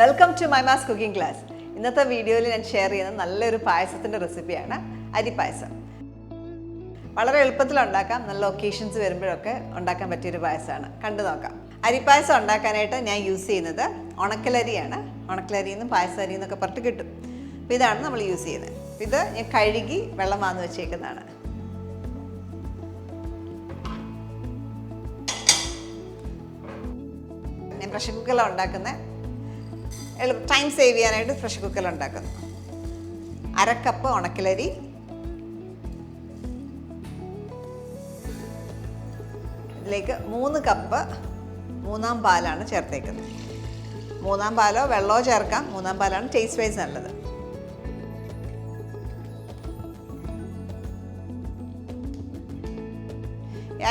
Welcome to Mahimas cooking class. ഇന്നത്തെ വീഡിയോയിൽ ഞാൻ ഷെയർ ചെയ്യുന്ന നല്ലൊരു പായസത്തിൻ്റെ റെസിപ്പിയാണ് അരി പായസം. വളരെ എളുപ്പത്തിൽ ഉണ്ടാക്കാം, നല്ല ഒക്കേഷൻസ് വരുമ്പോഴൊക്കെ ഉണ്ടാക്കാൻ പറ്റിയൊരു പായസമാണ്. കണ്ടു നോക്കാം. അരി പായസം ഉണ്ടാക്കാനായിട്ട് ഞാൻ യൂസ് ചെയ്യുന്നത് ഉണക്കലരിയാണ്. ഉണക്കലരിയിൽ നിന്നും പായസരി എന്നൊക്കെ പറഞ്ഞിട്ട് കിട്ടും. അപ്പോൾ ഇതാണ് നമ്മൾ യൂസ് ചെയ്യുന്നത്. ഇത് ഞാൻ കഴുകി വെള്ളം വാങ്ങി വെച്ചേക്കുന്നതാണ്. ഞാൻ പ്രഷർ കുക്കറിലാണ് ഉണ്ടാക്കുന്നത്. ടൈം സേവ് ചെയ്യാനായിട്ട് പ്രഷർ കുക്കറിൽ ഉണ്ടാക്കുന്നു. 1/2 കപ്പ് ഉണക്കലരി, ഇതിലേക്ക് 3 കപ്പ് 3-ാം പാലാണ് ചേർത്തേക്കുന്നത്. 3-ാം പാലോ വെള്ളമോ ചേർക്കാം. 3-ാം പാലാണ് ടേസ്റ്റ് വൈസ് നല്ലത്.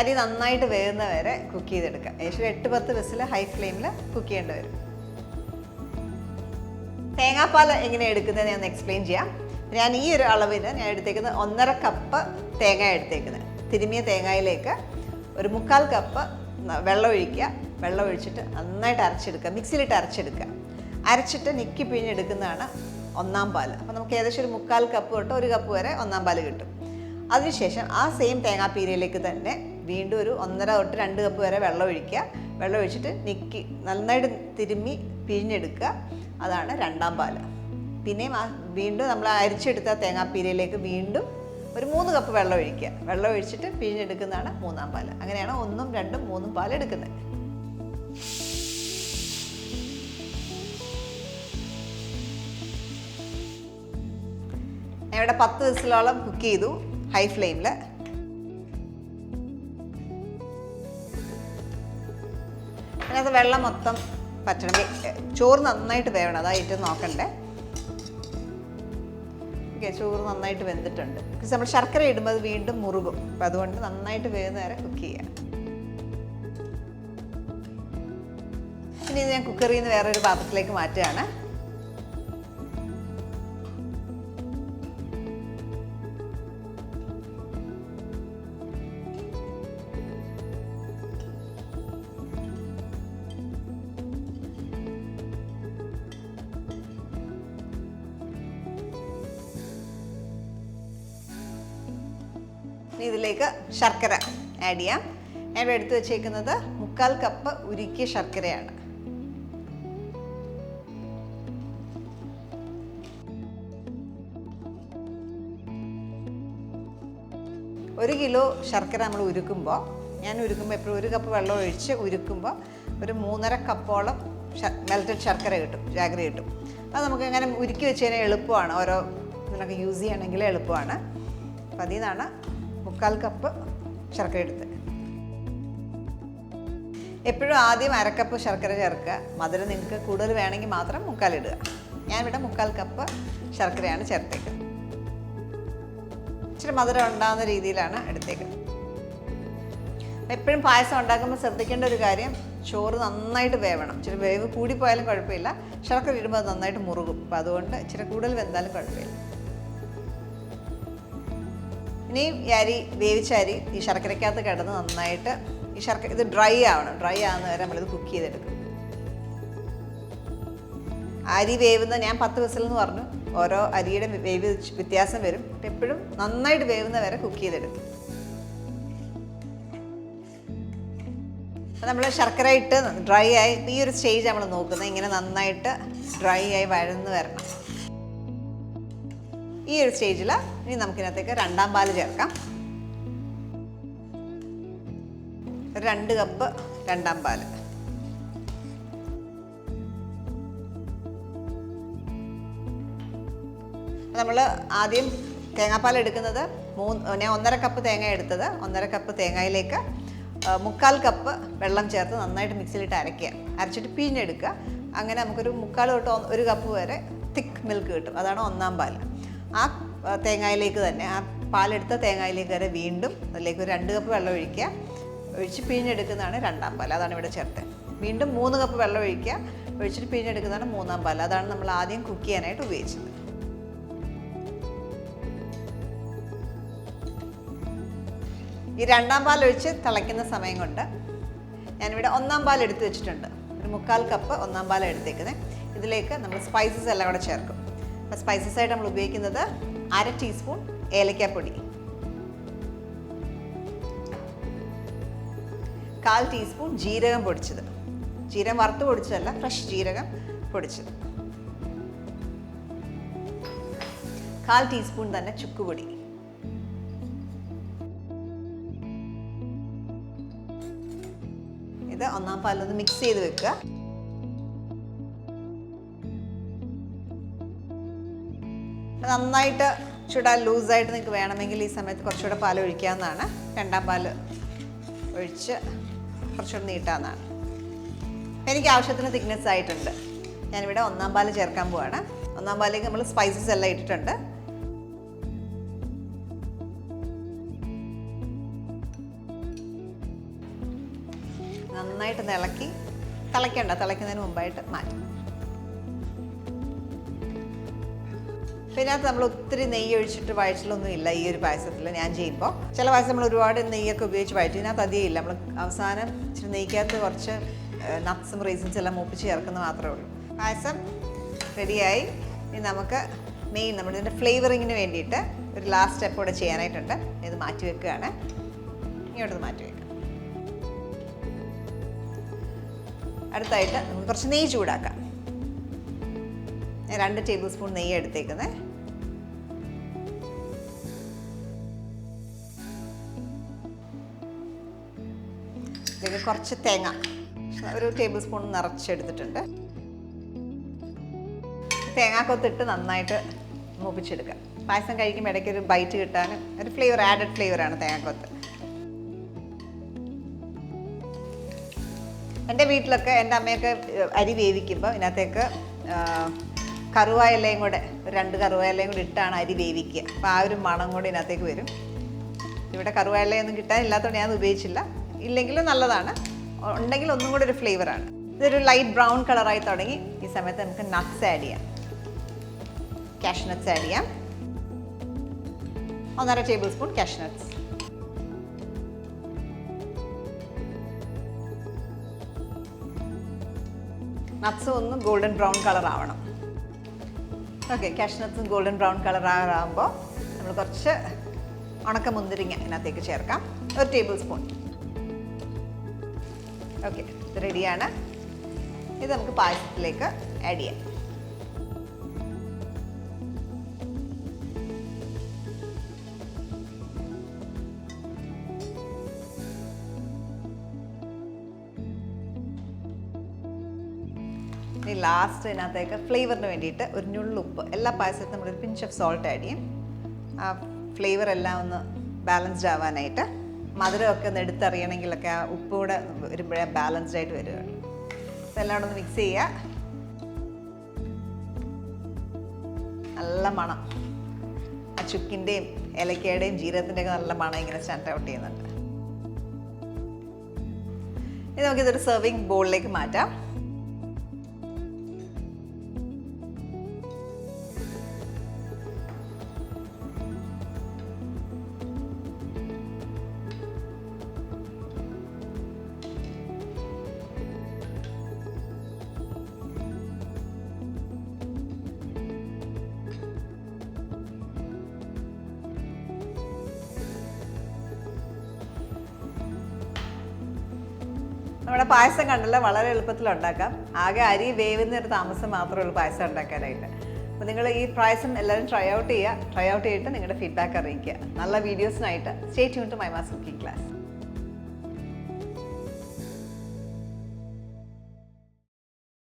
അരി നന്നായിട്ട് വേവുന്ന വരെ കുക്ക് ചെയ്തെടുക്കാം. ഏകദേശം 8-10 വിസിൽ ഹൈ ഫ്ലെയിമിൽ കുക്ക് ചെയ്യേണ്ടി വരും. തേങ്ങാപ്പാൽ എങ്ങനെയാണ് എടുക്കുന്നത് ഞാൻ എക്സ്പ്ലെയിൻ ചെയ്യാം. ഞാൻ ഈ ഒരു അളവിന് ഞാൻ എടുത്തേക്കുന്നത് 1.5 കപ്പ് തേങ്ങ എടുത്തേക്കുന്നത്. തിരുമിയ തേങ്ങയിലേക്ക് ഒരു 3/4 കപ്പ് വെള്ളം ഒഴിക്കുക. വെള്ളം ഒഴിച്ചിട്ട് നന്നായിട്ട് അരച്ചെടുക്കുക. മിക്സിയിലിട്ട് അരച്ചെടുക്കുക. അരച്ചിട്ട് ഞെക്കി പിഴിഞ്ഞെടുക്കുന്നതാണ് 1-ാം പാൽ. അപ്പോൾ നമുക്ക് ഏകദേശം ഒരു 3/4 കപ്പ് തൊട്ട് 1 കപ്പ് വരെ 1-ാം പാൽ കിട്ടും. അതിനുശേഷം ആ സെയിം തേങ്ങാപ്പീരയിലേക്ക് തന്നെ വീണ്ടും ഒരു 1.5 തൊട്ട് 2 കപ്പ് വരെ വെള്ളം ഒഴിക്കുക. വെള്ളം ഒഴിച്ചിട്ട് ഞെക്കി നന്നായിട്ട് തിരുമ്മി പിഴിഞ്ഞെടുക്കുക. അതാണ് 2-ാം പാൽ. പിന്നെയും വീണ്ടും നമ്മൾ അരിച്ചെടുത്ത തേങ്ങാപ്പീരയിലേക്ക് വീണ്ടും ഒരു 3 കപ്പ് വെള്ളം ഒഴിക്കുക. വെള്ളം ഒഴിച്ചിട്ട് പിഴിഞ്ഞെടുക്കുന്നതാണ് 3-ാം പാൽ. അങ്ങനെയാണ് 1, 2, 3 പാൽ എടുക്കുന്നത്. ഞാൻ ഇവിടെ 10 വിസിലോളം കുക്ക് ചെയ്തു ഹൈ ഫ്ലെയിമിൽ. അതിനകത്ത് വെള്ളം മൊത്തം പറ്റണം. ചോറ് നന്നായിട്ട് വേവണം, അതായിട്ട് നോക്കണ്ടേ. ഓക്കെ, ചോറ് നന്നായിട്ട് വെന്തിട്ടുണ്ട്. പക്ഷെ നമ്മൾ ശർക്കര ഇടുമ്പോൾ അത് വീണ്ടും മുറുകും. അപ്പം അതുകൊണ്ട് നന്നായിട്ട് വേവുന്ന വരെ കുക്ക് ചെയ്യാം. ഇനി ഇത് ഞാൻ കുക്കറിൽ നിന്ന് വേറൊരു പാത്രത്തിലേക്ക് മാറ്റുകയാണ്. ഇതിലേക്ക് ശർക്കര ആഡ് ചെയ്യാം. ഞാൻ ഇവിടെ എടുത്ത് വെച്ചേക്കുന്നത് 3/4 കപ്പ് ഉരുക്കിയ ശർക്കരയാണ്. ഒരു കിലോ ശർക്കര നമ്മൾ ഉരുക്കുമ്പോൾ, ഞാൻ ഉരുക്കുമ്പോൾ എപ്പോഴും 1 കപ്പ് വെള്ളം ഒഴിച്ച് ഉരുക്കുമ്പോൾ ഒരു 3.5 കപ്പോളം മെൽറ്റഡ് ശർക്കര കിട്ടും, ജാഗറി കിട്ടും. അത് നമുക്ക് അങ്ങനെ ഉരുക്കി വെച്ച് കഴിഞ്ഞാൽ എളുപ്പമാണ്. ഓരോ ഇതിനൊക്കെ യൂസ് ചെയ്യണമെങ്കിൽ എളുപ്പമാണ്. അപ്പം അതിൽ നിന്നാണ് 3/4 കപ്പ് ശർക്കര എടുത്ത്. എപ്പോഴും ആദ്യം 1/2 കപ്പ് ശർക്കര ചേർക്കുക. മധുരം നിങ്ങൾക്ക് കൂടുതൽ വേണമെങ്കിൽ മാത്രം 3/4 ഇടുക. ഞാനിവിടെ 3/4 കപ്പ് ശർക്കരയാണ് ചേർത്തേക്കുന്നത്. ഇച്ചിരി മധുരം ഉണ്ടാകുന്ന രീതിയിലാണ് എടുത്തേക്കുന്നത്. എപ്പോഴും പായസം ഉണ്ടാക്കുമ്പോൾ ശ്രദ്ധിക്കേണ്ട ഒരു കാര്യം, ചോറ് നന്നായിട്ട് വേവണം. ഇച്ചിരി വേവ് കൂടിപ്പോയാലും കുഴപ്പമില്ല. ശർക്കര ഇടുമ്പോൾ അത് നന്നായിട്ട് മുറുകും. അപ്പോൾ അതുകൊണ്ട് ഇച്ചിരി കൂടുതൽ വെന്താലും കുഴപ്പമില്ല. ഇനി ഈ അരി, വേവിച്ച അരി ഈ ശർക്കരയ്ക്കകത്ത് കിടന്ന് നന്നായിട്ട് ഈ ശർക്കര ഇത് ഡ്രൈ ആവണം. ഡ്രൈ ആകുന്ന വരെ നമ്മളിത് കുക്ക് ചെയ്തെടുക്കും. അരി വേവുന്ന ഞാൻ 10 വിസിൽ എന്ന് പറഞ്ഞു. ഓരോ അരിയുടെ വേവ് വ്യത്യാസം വരും. എപ്പോഴും നന്നായിട്ട് വേവുന്ന വരെ കുക്ക് ചെയ്തെടുക്കും. നമ്മൾ ശർക്കര ഇട്ട് ഡ്രൈ ആയി ഈ ഒരു സ്റ്റേജ് നമ്മൾ നോക്കുന്നത്. ഇങ്ങനെ നന്നായിട്ട് ഡ്രൈ ആയി വഴന്ന് വരണം. ഈ ഒരു സ്റ്റേജിൽ ഇനി നമുക്കിനകത്തേക്ക് 2-ാം പാൽ ചേർക്കാം. 2 കപ്പ് 2-ാം പാൽ. നമ്മൾ ആദ്യം തേങ്ങാപ്പാൽ എടുക്കുന്നത് ഞാൻ 1.5 കപ്പ് തേങ്ങ എടുത്തത്. 1.5 കപ്പ് തേങ്ങയിലേക്ക് 3/4 കപ്പ് വെള്ളം ചേർത്ത് നന്നായിട്ട് മിക്സിയിലിട്ട് അരയ്ക്കുക. അരച്ചിട്ട് പിഴിഞ്ഞെടുക്കുക. അങ്ങനെ നമുക്കൊരു 3/4 തൊട്ട് 1 കപ്പ് വരെ തിക്ക് മിൽക്ക് കിട്ടും. അതാണ് 1-ാം പാൽ. ആ തേങ്ങയിലേക്ക് തന്നെ, ആ പാലെടുത്ത തേങ്ങയിലേക്ക് വരെ വീണ്ടും അതിലേക്ക് ഒരു 2 കപ്പ് വെള്ളം ഒഴിക്കുക. ഒഴിച്ച് പിഴിഞ്ഞെടുക്കുന്നതാണ് 2-ാം പാൽ. അതാണ് ഇവിടെ ചേർത്തത്. വീണ്ടും 3 കപ്പ് വെള്ളം ഒഴിക്കുക. ഒഴിച്ചിട്ട് പിഴിഞ്ഞെടുക്കുന്നതാണ് 3-ാം പാൽ. അതാണ് നമ്മൾ ആദ്യം കുക്ക് ചെയ്യാനായിട്ട് ഉപയോഗിച്ചത്. ഈ 2-ാം പാൽ ഒഴിച്ച് തിളയ്ക്കുന്ന സമയം കൊണ്ട് ഞാനിവിടെ 1-ാം പാൽ എടുത്ത് വെച്ചിട്ടുണ്ട്. ഒരു 3/4 കപ്പ് 1-ാം പാൽ എടുത്തേക്കുന്നത്. ഇതിലേക്ക് നമ്മൾ സ്പൈസസ് എല്ലാം കൂടെ ചേർക്കും. അപ്പോൾ സ്പൈസസ് ആയിട്ട് നമ്മൾ ഉപയോഗിക്കുന്നത് 1/2 ടീസ്പൂൺ ഏലക്കാപ്പൊടി, 1/4 ടീസ്പൂൺ ജീരകം പൊടിച്ചത്, ജീരകം വറുത്ത് പൊടിച്ചതല്ല, ഫ്രഷ് ജീരകം പൊടിച്ചത്, 1/4 ടീസ്പൂൺ തന്നെ ചുക്കുപൊടി, ഇത് ഒന്നാം പാലൊന്ന് മിക്സ് ചെയ്ത് വെക്കുക. നന്നായിട്ട് ചൂടാൻ ലൂസായിട്ട് നിങ്ങൾക്ക് വേണമെങ്കിൽ ഈ സമയത്ത് കുറച്ചുകൂടെ പാൽ ഒഴിക്കാവുന്നതാണ്. രണ്ടാം പാൽ ഒഴിച്ച് കുറച്ചുകൂടെ നീട്ടാവുന്നതാണ്. എനിക്ക് ആവശ്യത്തിന് തിക്നെസ് ആയിട്ടുണ്ട്. ഞാനിവിടെ ഒന്നാം പാൽ ചേർക്കാൻ പോവാണ്. ഒന്നാം പാലിലേക്ക് നമ്മൾ സ്പൈസസ് എല്ലാം ഇട്ടിട്ടുണ്ട്. നന്നായിട്ട് ഇളക്കി തിളയ്ക്കുന്നതിന് മുമ്പായിട്ട് മാറ്റും. ഇതിനകത്ത് നമ്മൾ ഒത്തിരി നെയ്യ് ഒഴിച്ചിട്ട് വഴറ്റിലൊന്നും ഇല്ല ഈ ഒരു പായസത്തിൽ. ഞാൻ ചെയ്യുമ്പോൾ ചില പായസം നമ്മൾ ഒരുപാട് നെയ്യൊക്കെ ഉപയോഗിച്ച് വഴറ്റി, ഇതിനകത്ത് അധികം ഇല്ല. നമ്മൾ അവസാനം ഇച്ചിരി നെയ്ക്കകത്ത് കുറച്ച് നട്ട്സും റൈസിൻസ് എല്ലാം മൂപ്പിച്ച് ചേർക്കുന്നത് മാത്രമേ ഉള്ളൂ. പായസം റെഡിയായി. ഇനി നമുക്ക് മെയിൻ നമ്മളിതിൻ്റെ ഫ്ലേവറിങ്ങിന് വേണ്ടിയിട്ട് ഒരു ലാസ്റ്റ് സ്റ്റെപ്പ് കൂടെ ചെയ്യാനായിട്ടുണ്ട്. ഇത് മാറ്റി വെക്കുകയാണ്. ഇങ്ങോട്ടത് മാറ്റി വെക്കാം. അടുത്തായിട്ട് നമുക്ക് കുറച്ച് നെയ്യ് ചൂടാക്കാം. ഞാൻ 2 ടേബിൾ സ്പൂൺ നെയ്യ് എടുത്തേക്കുന്നത്. ഇതിലേക്ക് കുറച്ച് തേങ്ങ ഒരു ടേബിൾ സ്പൂൺ നിറച്ചെടുത്തിട്ടുണ്ട്. തേങ്ങാക്കൊത്തിട്ട് നന്നായിട്ട് മൂപ്പിച്ചെടുക്കുക. പായസം കഴിക്കുമ്പോൾ ഇടയ്ക്ക് ഒരു ബൈറ്റ് കിട്ടാനും ഒരു ഫ്ലേവർ, ആഡഡ് ഫ്ലേവറാണ് തേങ്ങാക്കൊത്ത്. എൻ്റെ വീട്ടിലൊക്കെ എൻ്റെ അമ്മയൊക്കെ അരി വേവിക്കുമ്പോൾ ഇതിനകത്തേക്ക് കറുവായിലയും കൂടെ, ഒരു 2 കറുവായിലയും കൂടെ ഇട്ടാണ് അരി വേവിക്കുക. അപ്പോൾ ആ ഒരു മണം കൂടെ ഇതിനകത്തേക്ക് വരും. ഇവിടെ കറുവായിലയൊന്നും കിട്ടാനില്ലാത്തതുകൊണ്ട് ഞാൻ ഉപയോഗിച്ചില്ല. ഇല്ലെങ്കിലും നല്ലതാണ്, ഉണ്ടെങ്കിൽ ഒന്നും കൂടെ ഒരു ഫ്ലേവറാണ്. ഇതൊരു ലൈറ്റ് ബ്രൗൺ കളറായി തുടങ്ങി. ഈ സമയത്ത് നമുക്ക് നട്ട്സ് ആഡ് ചെയ്യാം. കാഷ്നട്ട്സ് ആഡ് ചെയ്യാം. 1.5 ടേബിൾ സ്പൂൺ കാഷ്നട്ട്സ്, നട്ട്സും ഒന്ന് ഗോൾഡൻ ബ്രൗൺ കളർ ആവണം. ഓക്കെ, കാഷ്നട്ട്സും ഗോൾഡൻ ബ്രൗൺ കളർ ആകുമ്പോൾ നമ്മൾ കുറച്ച് ഉണക്കമുന്തിരിങ്ങ ഇതിനകത്തേക്ക് ചേർക്കാം, 1 ടേബിൾ സ്പൂൺ. ഓക്കെ, ഇത് റെഡിയാണ്. ഇത് നമുക്ക് പായസത്തിലേക്ക് ആഡ് ചെയ്യാം. ഇനി ലാസ്റ്റ് ഇതിനകത്തേക്ക് ഫ്ലേവറിന് വേണ്ടിയിട്ട് ഒരു നുള്ളുപ്പ്, എല്ലാ പായസത്തിനും നമ്മളൊരു പിഞ്ച് ഓഫ് സോൾട്ട് ആഡ് ചെയ്യും. ആ ഫ്ലേവർ എല്ലാം ഒന്ന് ബാലൻസ്ഡ് ആവാനായിട്ട്. മധുരമൊക്കെ ഒന്ന് എടുത്തറിയണമെങ്കിലൊക്കെ ആ ഉപ്പ് കൂടെ വരുമ്പോഴേ ബാലൻസ്ഡ് ആയിട്ട് വരികയുള്ളൂ. ഇതെല്ലാം കൂടെ ഒന്ന് മിക്സ് ചെയ്യുക. നല്ല മണം, ആ ചുക്കിൻ്റെയും ഏലക്കയുടെയും ജീരകത്തിൻ്റെയൊക്കെ നല്ല മണം ഇങ്ങനെ സ്റ്റാൻഡ് ഔട്ട് ചെയ്യുന്നുണ്ട്. ഇനി നമുക്കിതൊരു സെർവിങ് ബോളിലേക്ക് മാറ്റാം. നമ്മുടെ പായസം കണ്ടല്ലോ, വളരെ എളുപ്പത്തിൽ ഉണ്ടാക്കാം. ആകെ അരി വേവുന്ന ഒരു താമസം മാത്രമേ ഉള്ളൂ പായസം ഉണ്ടാക്കാനായിട്ട്. അപ്പോൾ നിങ്ങൾ ഈ പായസം എല്ലാവരും ട്രൈ ഔട്ട് ചെയ്തിട്ട് നിങ്ങളുടെ ഫീഡ്ബാക്ക് അറിയിക്കുക. നല്ല വീഡിയോസിനായിട്ട് stay tune to Mymas cooking class.